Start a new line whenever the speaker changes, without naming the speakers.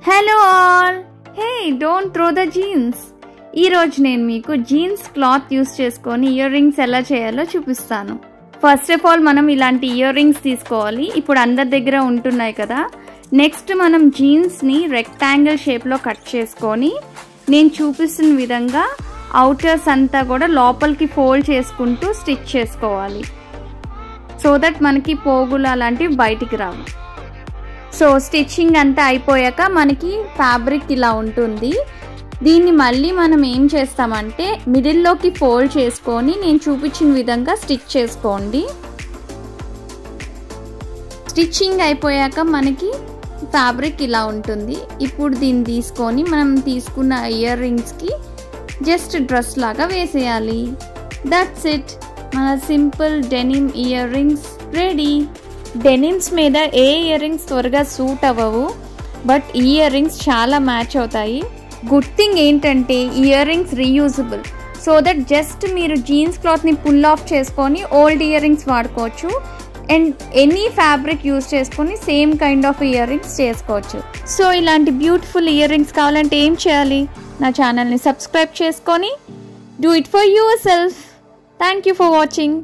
Hello all, hey don't throw the jeans. ఈరోజు నేను మీకు జీన్స్ క్లాత్ యూస్ చేసుకొని ఇయర్ రింగ్స్ ఎలా చేయాలో చూపిస్తాను. ఫస్ట్ ఆఫ్ ఆల్ మనం ఇలాంటి ఇయర్ రింగ్స్ తీసుకోవాలి. ఇప్పుడు అందరి దగ్గర ఉంటున్నాయి కదా. నెక్స్ట్ మనం జీన్స్ని రెక్టాంగిల్ షేప్లో కట్ చేసుకొని నేను చూపిస్తున్న విధంగా అవుటర్స్ అంతా కూడా లోపలికి ఫోల్డ్ చేసుకుంటూ స్టిచ్ చేసుకోవాలి. సో దట్ మనకి పోగులు అలాంటివి బయటికి రావు. సో స్టిచ్చింగ్ అంతా అయిపోయాక మనకి ఫ్యాబ్రిక్ ఇలా ఉంటుంది. దీన్ని మళ్ళీ మనం ఏం చేస్తామంటే మిడిల్లోకి ఫోల్డ్ చేసుకొని నేను చూపించిన విధంగా స్టిచ్ చేసుకోండి. స్టిచ్చింగ్ అయిపోయాక మనకి ఫ్యాబ్రిక్ ఇలా ఉంటుంది. ఇప్పుడు దీన్ని తీసుకొని మనం తీసుకున్న ఇయర్ రింగ్స్కి జస్ట్ డ్రెస్ లాగా వేసేయాలి. దట్స్ ఇట్, మన simple denim ear rings ready. Denims మీద ఏ ఇయర్ రింగ్స్ త్వరగా సూట్ అవ్వవు, బట్ ఈ ఇయర్ రింగ్స్ చాలా మ్యాచ్ అవుతాయి. గుడ్ థింగ్ ఏంటంటే ear rings reusable. So that just మీరు జీన్స్ క్లాత్ని పుల్ ఆఫ్ చేసుకొని ఓల్డ్ ఇయర్ రింగ్స్ వాడుకోవచ్చు అండ్ ఎనీ ఫ్యాబ్రిక్ యూజ్ చేసుకొని same kind of ear rings చేసుకోవచ్చు. సో ఇలాంటి బ్యూటిఫుల్ ఇయర్ రింగ్స్ కావాలంటే ఏం చేయాలి? నా ఛానల్ని సబ్స్క్రైబ్ చేసుకొని do it for your self. Thank you for watching.